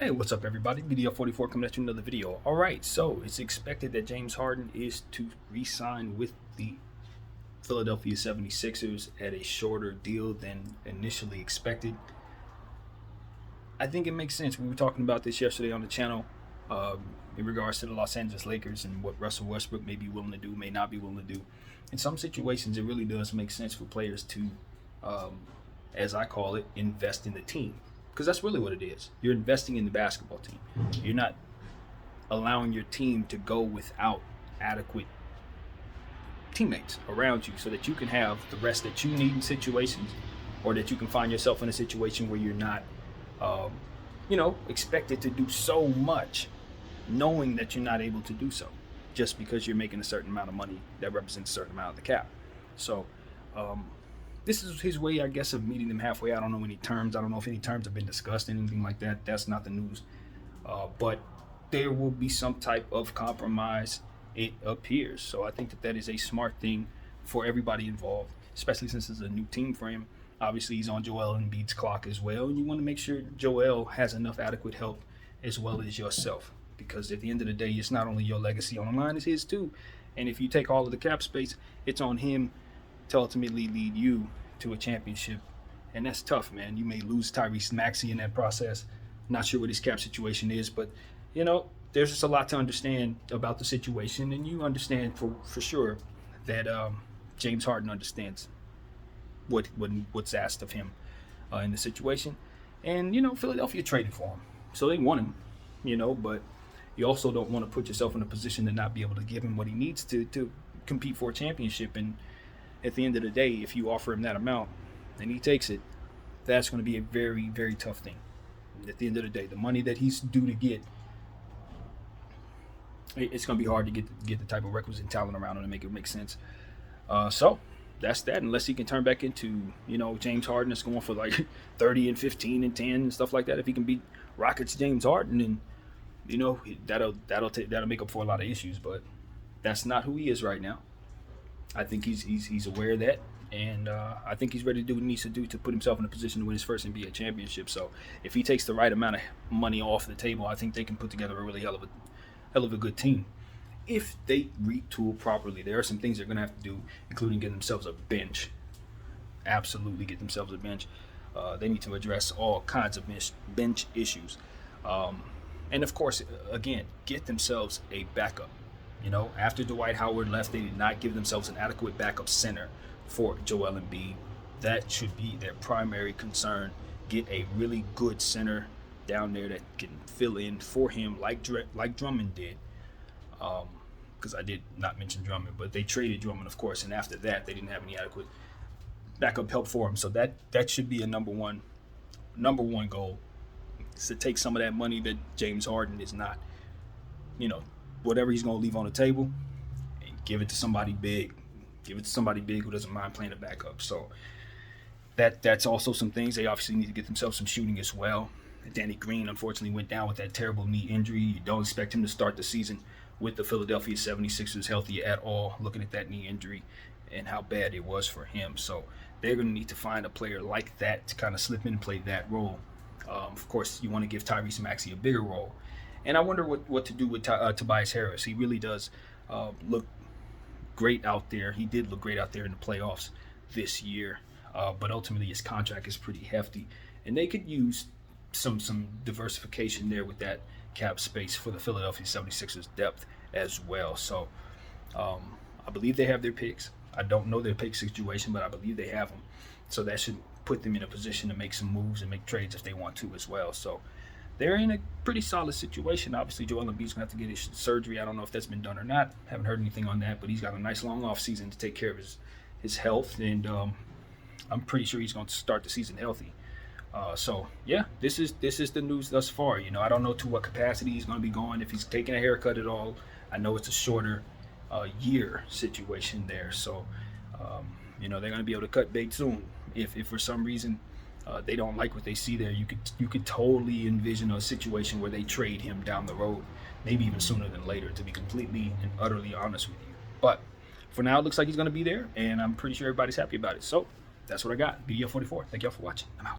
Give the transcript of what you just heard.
Hey, what's up, everybody? BDL44 coming at you another video. All right, so it's expected that James Harden is to re-sign with the Philadelphia 76ers at a shorter deal than initially expected. I think it makes sense. We were talking about this yesterday on the channel in regards to the Los Angeles Lakers and what Russell Westbrook may be willing to do, may not be willing to do. In some situations, it really does make sense for players to, as I call it, invest in the team. Because that's really what it is. You're investing in the basketball team. You're not allowing your team to go without adequate teammates around you so that you can have the rest that you need in situations, or that you can find yourself in a situation where you're not, expected to do so much knowing that you're not able to do so just because you're making a certain amount of money that represents a certain amount of the cap. So, this is his way, I guess, of meeting them halfway. I don't know any terms. I don't know if any terms have been discussed, anything like that. That's not the news. But there will be some type of compromise, it appears. So I think that is a smart thing for everybody involved, especially since it's a new team for him. Obviously, he's on Joel Embiid's clock as well. And you want to make sure Joel has enough adequate help as well as yourself. Because at the end of the day, it's not only your legacy on the line, it's his too. And if you take all of the cap space, it's on him to ultimately lead you to a championship. And that's tough, man. You may lose Tyrese Maxey in that process. Not sure what his cap situation is, but there's just a lot to understand about the situation, and you understand for sure that James Harden understands what's asked of him in the situation. And Philadelphia traded for him, so they want him. But you also don't want to put yourself in a position to not be able to give him what he needs to compete for a championship. And at the end of the day, if you offer him that amount and he takes it, that's going to be a very, very tough thing. At the end of the day, the money that he's due to get, it's going to be hard to get the type of requisite talent around him to make it make sense. So that's that. Unless he can turn back into James Harden that's going for like 30 and 15 and 10 and stuff like that. If he can beat Rockets James Harden, then that'll make up for a lot of issues. But that's not who he is right now. I think he's aware of that, and I think he's ready to do what he needs to do to put himself in a position to win his first NBA championship. So if he takes the right amount of money off the table, I think they can put together a really hell of a good team. If they retool properly, there are some things they're going to have to do, including get themselves a bench. Absolutely get themselves a bench. They need to address all kinds of bench issues. And of course, again, get themselves a backup. After Dwight Howard left, they did not give themselves an adequate backup center for Joel Embiid. That should be their primary concern. Get a really good center down there that can fill in for him like Drummond did. Because I did not mention Drummond, but they traded Drummond, of course, and after that, they didn't have any adequate backup help for him. So that should be a number one goal, is to take some of that money that James Harden is not, whatever he's going to leave on the table, and give it to somebody big. Give it to somebody big who doesn't mind playing a backup. So that's also some things. They obviously need to get themselves some shooting as well. Danny Green, unfortunately, went down with that terrible knee injury. You don't expect him to start the season with the Philadelphia 76ers healthy at all, looking at that knee injury and how bad it was for him. So they're going to need to find a player like that to kind of slip in and play that role. Of course, you want to give Tyrese Maxey a bigger role. And I wonder what to do with Tobias Harris. He really does look great out there. He did look great out there in the playoffs this year. But ultimately, his contract is pretty hefty. And they could use some diversification there with that cap space for the Philadelphia 76ers depth as well. So I believe they have their picks. I don't know their pick situation, but I believe they have them. So that should put them in a position to make some moves and make trades if they want to as well. So they're in a pretty solid situation. Obviously, Joel Embiid's going to have to get his surgery. I don't know if that's been done or not. Haven't heard anything on that, but he's got a nice long off season to take care of his health, and I'm pretty sure he's going to start the season healthy. So yeah, this is the news thus far. I don't know to what capacity he's going to be going, if he's taking a haircut at all. I know it's a shorter year situation there, so they're going to be able to cut bait soon. If for some reason they don't like what they see there, you could totally envision a situation where they trade him down the road, maybe even sooner than later, to be completely and utterly honest with you. But for now, it looks like he's going to be there, and I'm pretty sure everybody's happy about it. So that's what I got. BDL44. Thank y'all for watching. I'm out.